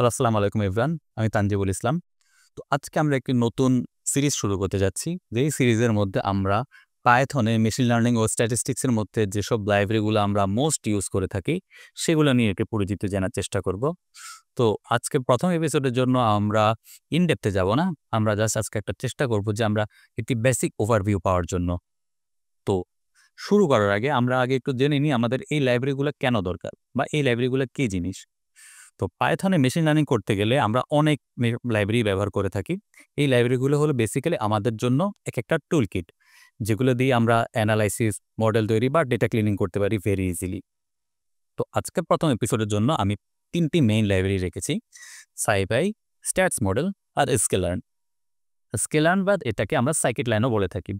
আসসালামু আলাইকুম এভরান, আমি তানজিবুল ইসলাম। তো আজকে আমরা একটি নতুন সিরিজ শুরু করতে যাচ্ছি। যেই সিরিজের মধ্যে আমরা পাইথনে মেশিন লার্নিং ও স্ট্যাটিস্টিক্সের মধ্যে যেসব লাইব্রেরিগুলো আমরা মোস্ট ইউজ করে থাকি, সেগুলো নিয়ে একটু পরিচিতি জানার চেষ্টা করব। তো আজকে প্রথম এপিসোডের জন্য আমরা ইন ডেপথে যাব না। আমরা জাস্ট আজকে একটা চেষ্টা করব যে আমরা একটি বেসিক ওভারভিউ পাওয়ার জন্য। তো শুরু করার আগে আমরা আগে একটু জেনে নিই আমাদের এই লাইব্রেরিগুলো কেন দরকার বা এই লাইব্রেরিগুলো কী জিনিস। তো পাইথনে মেশিন লার্নিং করতে গেলে আমরা অনেক লাইব্রেরি ব্যবহার করে থাকি। এই লাইব্রেরিগুলো হলো বেসিক্যালি আমাদের জন্য একটা টুল কিট, যেগুলো দিয়ে আমরা অ্যানালাইসিস, মডেল তৈরি বা ডেটা ক্লিনিং করতে পারি ভেরি ইজিলি। তো আজকের প্রথম এপিসোডের জন্য আমি 3টি মেইন লাইব্রেরি রেখেছি: সাইপাই, স্ট্যাটস মডেল আর স্কেলার্ন। স্কেলার্ন বাদ এটাকে আমরা সাইকিট লাইনও বলে থাকি।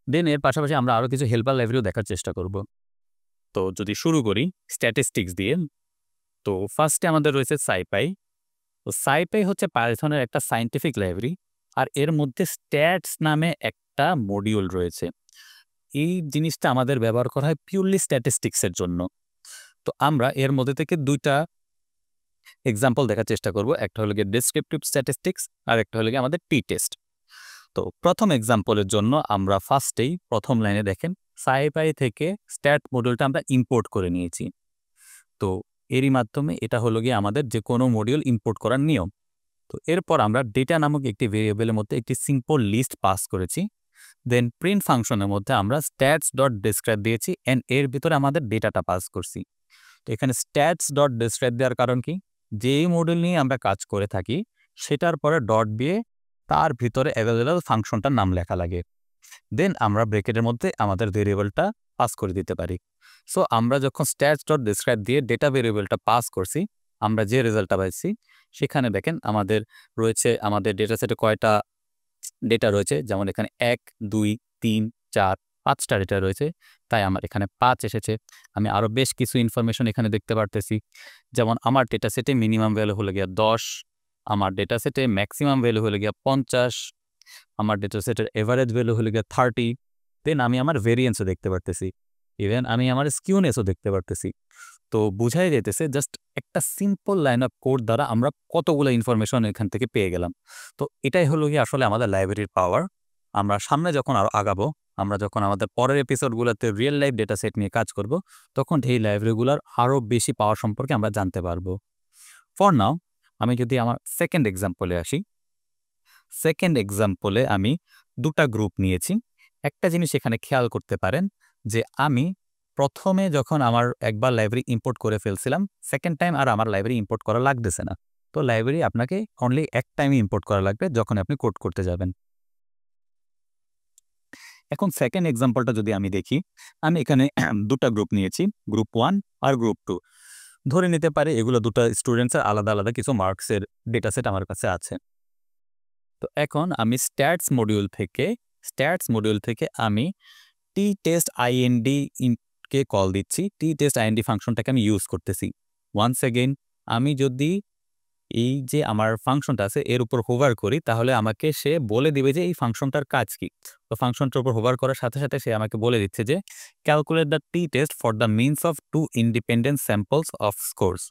দেন এর পাশাপাশি আমরা আরও কিছু হেল্পার লাইব্রেরিও দেখার চেষ্টা করব। তো যদি শুরু করি স্ট্যাটিস্টিক্স দিয়ে, তো ফার্স্টে আমাদের রয়েছে সাইপাই। তো সাইপাই হচ্ছে পাইথনের একটা সায়েন্টিফিক লাইব্রেরি, আর এর মধ্যে স্ট্যাটস নামে একটা মডিউল রয়েছে। এই জিনিসটা আমাদের ব্যবহার করা হয় পিওরলি স্ট্যাটিস্টিক্সের জন্য। তো আমরা এর মধ্যে থেকে 2টা এক্সাম্পল দেখার চেষ্টা করব। একটা হলো গিয়ে ডেসক্রিপটিভ স্ট্যাটিস্টিক্স, আর একটা হলো গিয়ে আমাদের টি টেস্ট। তো প্রথম এক্সাম্পলের জন্য আমরা ফার্স্টেই প্রথম লাইনে দেখেন সাইপাই থেকে স্ট্যাট মডিউলটা আমরা ইম্পোর্ট করে নিয়েছি। তো এরই মাধ্যমে এটা হলো গিয়ে আমাদের যে কোনো মডিউল ইম্পোর্ট করার নিয়ম। তো এরপর আমরা ডেটা নামক একটি ভেরিয়েবলের মধ্যে একটি সিম্পল লিস্ট পাস করেছি। দেন প্রিন্ট ফাংশনের মধ্যে আমরা স্ট্যাটস ডট ডেসক্রাইব দিয়েছি অ্যান্ড এর ভিতরে আমাদের ডেটাটা পাস করছি। তো এখানে স্ট্যাটস ডট ডেসক্রাইব দেওয়ার কারণ কি, যেই মডেল নিয়ে আমরা কাজ করে থাকি সেটার পরে ডট দিয়ে তার ভিতরে অ্যাভেলেবল ফাংশনটার নাম লেখা লাগে। দেন আমরা ব্রেকেটের মধ্যে আমাদের ভেরিয়েবলটা পাস করে দিতে পারি। সো আমরা যখন স্ট্যাটস ডট ডেসক্রাইব দিয়ে ডেটা ভেরিয়েবলটা পাস করছি, আমরা যে রেজাল্টটা পাইছি সেখানে দেখেন আমাদের রয়েছে আমাদের ডেটা সেটে কয়টা ডেটা রয়েছে। যেমন এখানে 1, 2, 3, 4, 5টা ডেটা রয়েছে, তাই আমার এখানে 5 এসেছে। আমি আরও বেশ কিছু ইনফরমেশন এখানে দেখতে পারতেছি। যেমন আমার ডেটা সেটে মিনিমাম ভ্যালু হলো গিয়া 10, আমার ডেটা সেটে ম্যাক্সিমাম ভ্যালু হলো গিয়া 50, আমার ডেটা সেটের এভারেজ ভ্যালু হলো গিয়া 30। দেন আমি আমার ভেরিয়েন্সও দেখতে পারতেছি, ইভেন আমি আমার স্কিউনেসও দেখতে পারতেছি। তো বুঝাই যেতেছে জাস্ট একটা সিম্পল লাইন অফ কোড দ্বারা আমরা কতগুলো ইনফরমেশন এখান থেকে পেয়ে গেলাম। তো এটাই হলো গিয়ে আসলে আমাদের লাইব্রেরির পাওয়ার। আমরা সামনে যখন আরও আগাবো, আমরা যখন আমাদের পরের এপিসোডগুলোতে রিয়েল লাইফ ডেটা সেট নিয়ে কাজ করব, তখন এই লাইব্রেরিগুলোর আরও বেশি পাওয়ার সম্পর্কে আমরা জানতে পারবো। ফর নাও আমি যদি আমার সেকেন্ড এক্সাম্পলে আসি, সেকেন্ড এক্সাম্পলে আমি 2টা গ্রুপ নিয়েছি। একটা জিনিস এখানে খেয়াল করতে পারেন যে আমি প্রথমে যখন আমার একবার লাইব্রেরি ইম্পোর্ট করে ফেলছিলাম, সেকেন্ড টাইম আর আমার লাইব্রেরি ইম্পোর্ট করা লাগতেছে না। তো লাইব্রেরি আপনাকে অনলি এক টাইমে ইম্পোর্ট করা লাগবে যখন আপনি কোড করতে যাবেন। এখন সেকেন্ড এক্সাম্পলটা যদি আমি দেখি, আমি এখানে 2টা গ্রুপ নিয়েছি, গ্রুপ 1 আর গ্রুপ 2। ধরে নিতে পারে এগুলো 2টা স্টুডেন্টসের আলাদা আলাদা কিছু মার্কসের ডেটা সেট আমার কাছে আছে। তো এখন আমি স্ট্যাটস মডিউল থেকে আমি টি টেস্ট আইএনডি কে কল দিচ্ছি। টি টেস্ট আইএনডি ফাংশনটাকে আমি ইউজ করতেছি। ওয়ান্স এগেইন আমি যদি এই যে আমার ফাংশনটা আছে এর উপর হোভার করি, তাহলে আমাকে সে বলে দিবে যে এই ফাংশনটার কাজ কি। তো ফাংশনটার উপর হোভার করার সাথে সাথে সে আমাকে বলে দিচ্ছে যে calculate the T test for the means of 2 independent samples of scores.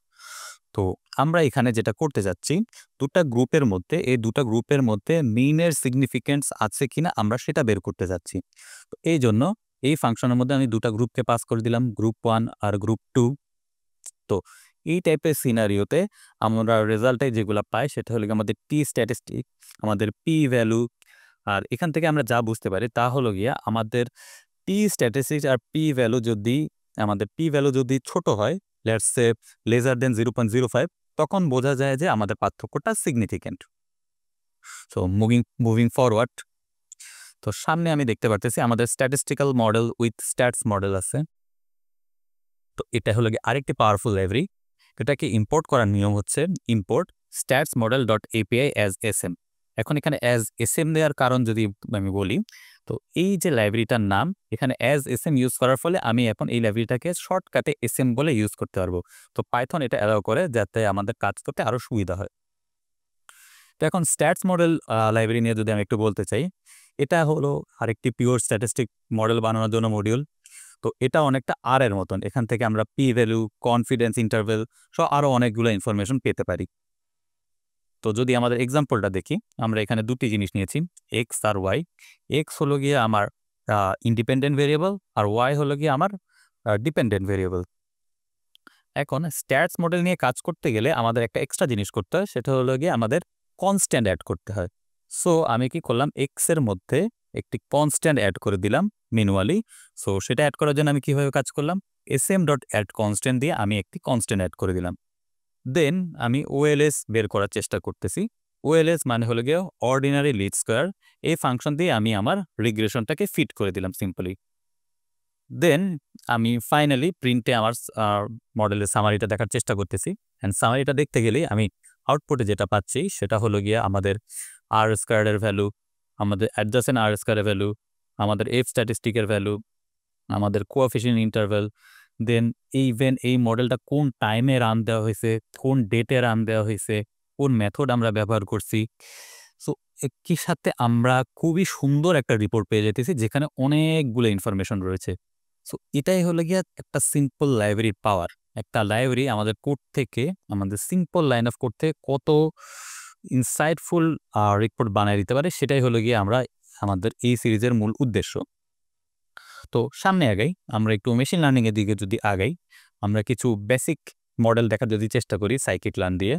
তো আমরা এখানে যেটা করতে যাচ্ছি, 2টা গ্রুপের মধ্যে এই 2টা গ্রুপের মধ্যে মিনের সিগনিফিকেন্স আছে কিনা আমরা সেটা বের করতে যাচ্ছি। তো এই জন্য এই ফাংশনের মধ্যে আমি 2টা গ্রুপকে পাস করে দিলাম, গ্রুপ 1 আর গ্রুপ 2। তো এই টাইপের সিনারিওতে আমরা রেজাল্টে যেগুলো পাই সেটা হলো আমাদের টি স্ট্যাটিস্টিক, আমাদের পি ভ্যালু। আর এখান থেকে আমরা যা বুঝতে পারি তা হলো গিয়া আমাদের টি স্ট্যাটিস্টিক্স আর আমাদের পি ভ্যালু যদি ছোট হয়, লেটস সে লেজার দেন 0.05, তখন বোঝা যায় যে আমাদের পার্থক্যটা সিগনিফিকেন্ট। সো মুভিং ফরওয়ার্ড, তো সামনে আমি দেখতে পারতেছি আমাদের statistical model with stats model আছে। তো এটা হলো গিয়ে আরেকটি পাওয়ারফুল লাইব্রেরি। এটাকে ইম্পোর্ট করার নিয়ম হচ্ছে import stats model dot API as S M. এখন এখানে অ্যাজ এস এম দেওয়ার কারণ যদি আমি বলি, তো এই যে লাইব্রেরিটার নাম এখানে অ্যাজ এস এম ইউজ করার ফলে আমি এখন এই লাইব্রেরিটাকে শর্টকাটে এস এম বলে ইউজ করতে পারবো। তো পাইথন এটা অ্যালাউ করে যাতে আমাদের কাজ করতে আরও সুবিধা হয়। তো এখন স্ট্যাটস মডেল লাইব্রেরি নিয়ে যদি আমি একটু বলতে চাই, এটা হলো আরেকটি পিওর স্ট্যাটিস্টিক মডেল বানানোর জন্য মডিউল। তো এটা অনেকটা আর এর মতন, এখান থেকে আমরা পি ভ্যালু, কনফিডেন্স ইন্টারভেল সহ আরও অনেকগুলো ইনফরমেশন পেতে পারি। তো যদি আমাদের এক্সাম্পলটা দেখি, আমরা এখানে দুটি জিনিস নিয়েছি, এক্স আর ওয়াই। এক্স হলো গিয়ে আমার ইন্ডিপেন্ডেন্ট ভেরিয়েবল আর ওয়াই হলো গিয়ে আমার ডিপেন্ডেন্ট ভেরিয়েবল। এখন স্ট্যাটস মডেল নিয়ে কাজ করতে গেলে আমাদের একটা এক্সট্রা জিনিস করতে হয়, সেটা হলো গিয়ে আমাদের কনস্ট্যান্ট অ্যাড করতে হয়। সো আমি কি করলাম, এক্স এর মধ্যে একটি কনস্ট্যান্ট অ্যাড করে দিলাম ম্যানুয়ালি। সো সেটা অ্যাড করার জন্য আমি কিভাবে কাজ করলাম, এসএম ডট অ্যাড কনস্ট্যান্ট দিয়ে আমি একটি কনস্ট্যান্ট অ্যাড করে দিলাম। দেন আমি ওএলএস বের করার চেষ্টা করতেছি। ওএলএস মানে হলো গিয়ে অর্ডিনারি লিস্ট স্কোয়ার। এই ফাংশন দিয়ে আমি আমার রিগ্রেশনটাকে ফিট করে দিলাম সিম্পলি। দেন আমি ফাইনালি প্রিন্টে আমার মডেলের সামারিটা দেখার চেষ্টা করতেছি। অ্যান্ড সামারিটা দেখতে গেলেই আমি আউটপুটে যেটা পাচ্ছি সেটা হলো গিয়ে আমাদের আর স্কোয়ারের ভ্যালু, আমাদের অ্যাডজাসেন্ট আর স্কোয়ারের ভ্যালু, আমাদের এফ স্ট্যাটিস্টিকের ভ্যালু, আমাদের কোএফিশিয়েন্ট ইন্টারভ্যাল, দেন ইভেন এই মডেলটা কোন টাইমে রান দেওয়া হয়েছে, কোন ডেটে রান দেওয়া হয়েছে, কোন মেথড আমরা ব্যবহার করছি। সো একই সাথে আমরা খুবই সুন্দর একটা রিপোর্ট পেয়ে যেতেছি যেখানে অনেকগুলো ইনফরমেশন রয়েছে। সো এটাই হলো গিয়া একটা সিম্পল লাইব্রেরির পাওয়ার। একটা লাইব্রেরি আমাদের কোড থেকে, আমাদের সিম্পল লাইন অফ কোড থেকে কত ইনসাইটফুল রিপোর্ট বানিয়ে দিতে পারে, সেটাই হলো গিয়ে আমরা আমাদের এই সিরিজের মূল উদ্দেশ্য। তো সামনে আগাই, আমরা একটু মেশিন লার্নিংয়ের দিকে যদি আগাই, আমরা কিছু বেসিক মডেল দেখার যদি চেষ্টা করি scikit-learn দিয়ে।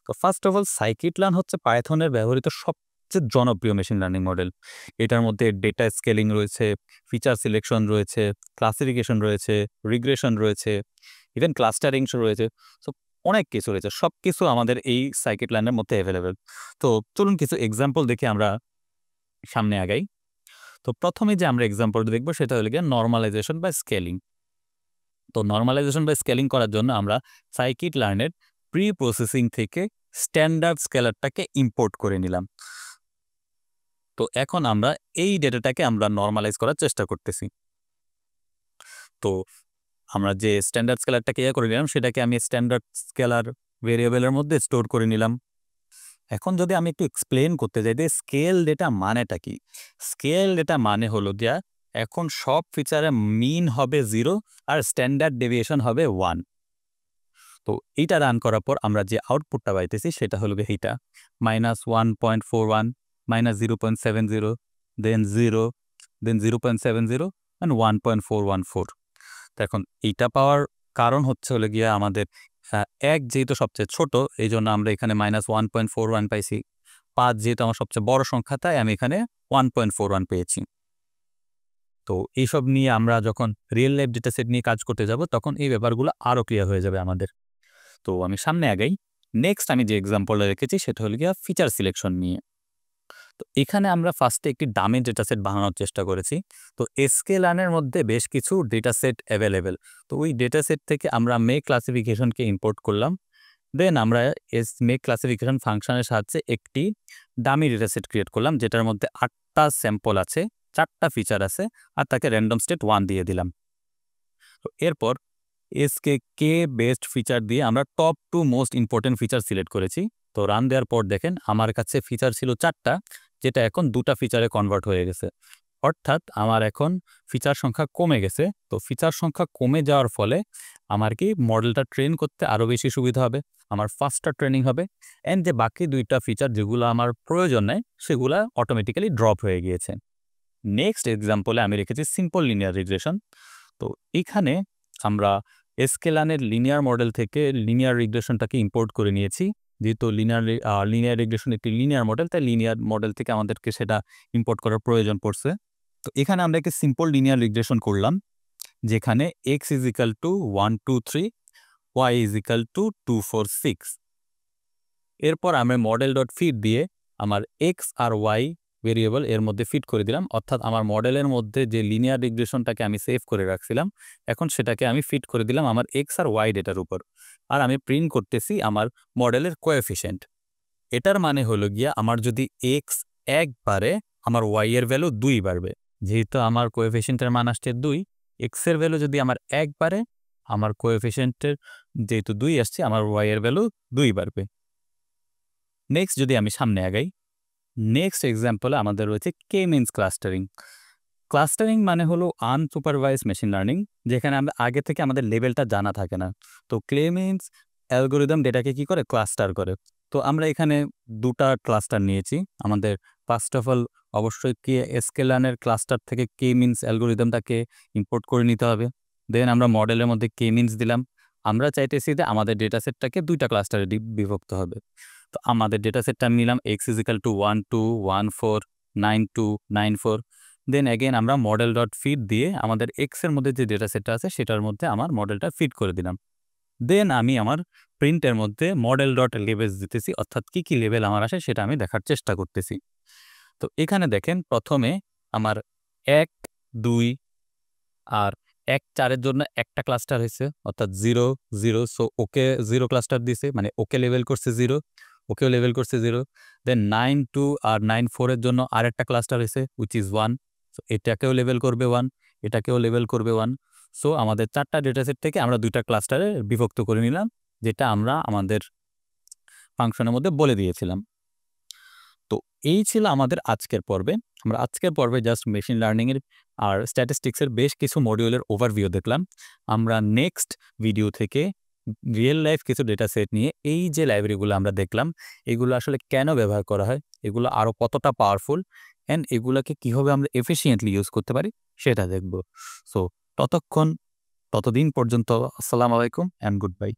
তো ফার্স্ট অফ অল scikit-learn হচ্ছে পাইথনের ব্যবহৃত সবচেয়ে জনপ্রিয় মেশিন লার্নিং মডেল। এটার মধ্যে ডেটা স্কেলিং রয়েছে, ফিচার সিলেকশন রয়েছে, ক্লাসিফিকেশন রয়েছে, রিগ্রেশন রয়েছে, ইভেন ক্লাস্টারিং রয়েছে। সো অনেক কিছু রয়েছে, সব কিছু আমাদের এই scikit-learn-এর মধ্যে অ্যাভেলেবেল। তো চলুন কিছু এক্সাম্পল দেখে আমরা সামনে আগাই। তো প্রথমে যে আমরা এক্সাম্পলটা দেখবো সেটা হলো গিয়ে নরমালাইজেশন বা স্কেলিং। তো নরমালাইজেশন বা স্কেলিং করার জন্য আমরা scikit-learn-এর প্রি প্রসেসিং থেকে স্ট্যান্ডার্ড স্কেলারটাকে ইম্পোর্ট করে নিলাম। তো এখন আমরা এই ডেটাটাকে আমরা নরমালাইজ করার চেষ্টা করতেছি। তো আমরা যে স্ট্যান্ডার্ড স্কেলারটাকে করে নিলাম সেটাকে আমি স্ট্যান্ডার্ড স্কেলার ভেরিয়েবলের মধ্যে স্টোর করে নিলাম। এখন যদি আমি একটু এক্সপ্লেন করতে যাই যে স্কেল ডেটা মানেটা কি। স্কেল ডেটা মানে হলো গিয়া এখন সব ফিচারে মিন হবে 0 আর স্ট্যান্ডার্ড ডেভিয়েশন হবে 1। তো এইটা রান করার পর আমরা যে আউটপুটটা পাইতেছি সেটা হলো গিয়ে এইটা -1.41, -0.70, দেন 0, দেন 0.70 অ্যান্ড 1.414। তো এখন এইটা পাওয়ার কারণ হচ্ছে হলো গিয়ে আমাদের 1 যেহেতু সবচেয়ে ছোট, এই জন্য আমরা এখানে -1.41 পাইছি। 5 যেহেতু আমার সবচেয়ে বড় সংখ্যা, তাই আমি এখানে 1.41 পেয়েছি। তো এইসব নিয়ে আমরা যখন রিয়েল লাইফ ডেটা সেট নিয়ে কাজ করতে যাব তখন এই ব্যাপারগুলো আরও ক্লিয়ার হয়ে যাবে আমাদের। তো আমি সামনে আগাই। নেক্সট আমি যে এক্সাম্পলটা রেখেছি সেটা হলো গিয়া ফিচার সিলেকশন নিয়ে। তো এখানে আমরা ফার্স্টে একটি ডামি ডেটা সেট বানানোর চেষ্টা করেছি। তো sklearn-এর মধ্যে বেশ কিছু ডেটা সেট অ্যাভেলেবেল। তো ওই ডেটা সেট থেকে আমরা মেক ক্লাসিফিকেশনকে ইম্পোর্ট করলাম। দেন আমরা মেক ক্লাসিফিকেশন ফাংশনের সাহায্যে একটি ডামি ডেটা সেট ক্রিয়েট করলাম যেটার মধ্যে 8টা স্যাম্পল আছে, 4টা ফিচার আছে, আর তাকে র্যান্ডম স্টেট 1 দিয়ে দিলাম। তো এরপর কে বেস্ট ফিচার দিয়ে আমরা top 2 most important feature select করেছি। তো রান দেওয়ার পর দেখেন আমার কাছে ফিচার ছিল 4টা, যেটা এখন 2টা ফিচারে কনভার্ট হয়ে গেছে। অর্থাৎ আমার এখন ফিচার সংখ্যা কমে গেছে। তো ফিচার সংখ্যা কমে যাওয়ার ফলে আমার কি মডেলটা ট্রেন করতে আরও বেশি সুবিধা হবে, আমার ফাস্টার ট্রেনিং হবে, অ্যান্ড যে বাকি 2টা ফিচার যেগুলো আমার প্রয়োজন নেই সেগুলো অটোমেটিক্যালি ড্রপ হয়ে গিয়েছে। নেক্সট এক্সাম্পলে আমি রেখেছি সিম্পল লিনিয়ার রিগ্রেশন। তো এখানে আমরা sklearn-এর লিনিয়ার মডেল থেকে লিনিয়ার রিগ্রেশনটাকে ইম্পোর্ট করে নিয়েছি। যেহেতু লিনিয়ার রিগ্রেশন একটি লিনিয়ার মডেল, তাই লিনিয়ার মডেল থেকে আমাদেরকে সেটা ইম্পোর্ট করার প্রয়োজন পড়ছে। তো এখানে আমরা একটি সিম্পল লিনিয়ার রিগ্রেশন করলাম যেখানে x = 1 2 3, y = 2 4 6। এরপর আমি মডেল ডট ফিট দিয়ে আমার x আর y ভেরিয়েবল এর মধ্যে ফিট করে দিলাম। অর্থাৎ আমার মডেলের মধ্যে যে লিনিয়ার রিগ্রেশনটাকে আমি সেভ করে রাখছিলাম, এখন সেটাকে আমি ফিট করে দিলাম আমার x আর y ডেটার উপর। আর আমি প্রিন্ট করতেছি আমার মডেলের কোএফিশিয়েন্ট। এটার মানে হলো গিয়া আমার যদি x 1 বাড়ে, আমার y এর ভ্যালু 2 বাড়বে। যেহেতু আমার কোএফিশিয়েন্টের মান আসছে 2, x এর ভ্যালু যদি আমার 1 বাড়ে, আমার কোএফিশিয়েন্টের যেহেতু 2 আসছে, আমার y এর ভ্যালু 2 বাড়বে। নেক্সট যদি আমি সামনে আগাই, নেক্সট এক্সাম্পলে আমাদের রয়েছে কে মিনস ক্লাস্টারিং। ক্লাস্টারিং মানে হলো আনসুপারভাইজড মেশিন লার্নিং, যেখানে আমরা আগে থেকে আমাদের লেভেলটা জানা থাকে না। তো কে মিনস অ্যালগোরিদম ডেটাকে কি করে, ক্লাস্টার করে। তো আমরা এখানে দুটা ক্লাস্টার নিয়েছি। আমাদের ফার্স্ট অফ অল অবশ্যই sklearn-এর ক্লাস্টার থেকে কে মিনস অ্যালগোরিদমটাকে ইম্পোর্ট করে নিতে হবে। দেন আমরা মডেলের মধ্যে কে মিনস দিলাম। আমরা চাইতেছি যে আমাদের ডেটা সেটটাকে দুইটা ক্লাস্টারে বিভক্ত হবে। তো আমাদের ডেটা সেটটা আমি নিলাম x = 1 2 1 4 9 2 9 4। দেন অ্যাগেন আমরা মডেল ডট ফিড দিয়ে আমাদের এর মধ্যে যে ডেটা সেটটা আছে সেটার মধ্যে আমার মডেলটা ফিড করে দিলাম। দেন আমি আমার প্রিন্টের মধ্যে মডেল ডট লেভেলস দিতেছি, অর্থাৎ কি লেভেল আমার আসে সেটা আমি দেখার চেষ্টা করতেছি। তো এখানে দেখেন প্রথমে আমার 1 2 আর 1 4 এর জন্য একটা ক্লাস্টার হয়েছে, অর্থাৎ 0 0। সো ওকে 0 ক্লাস্টার দিছে, মানে ওকে লেভেল করছে 0, ওকেও লেভেল করছে 0। দেন 9 2 আর 9 4 এর জন্য আরেকটা ক্লাস্টার হয়েছে হুইচ ইজ 1। সো এটাকেও লেভেল করবে 1, এটাকেও লেভেল করবে 1। সো আমাদের 4টা ডেটা সেট থেকে আমরা 2টা ক্লাস্টারে বিভক্ত করে নিলাম, যেটা আমরা আমাদের ফাংশনের মধ্যে বলে দিয়েছিলাম। তো এই ছিল আমাদের আজকের পর্বে। আমরা আজকের পর্বে জাস্ট মেশিন লার্নিংয়ের আর স্ট্যাটিস্টিক্সের বেশ কিছু মডিউলের ওভারভিউ দেখলাম। আমরা নেক্সট ভিডিও থেকে রিয়েল লাইফ কিছু ডেটা সেট নিয়ে এই যে লাইব্রেরিগুলো আমরা দেখলাম, এগুলো আসলে কেন ব্যবহার করা হয়, এগুলো আরও কতটা পাওয়ারফুল, অ্যান্ড এগুলোকে কীভাবে আমরা এফিশিয়েন্টলি ইউজ করতে পারি সেটা দেখব। সো ততদিন পর্যন্ত আসসালামু আলাইকুম অ্যান্ড গুড বাই।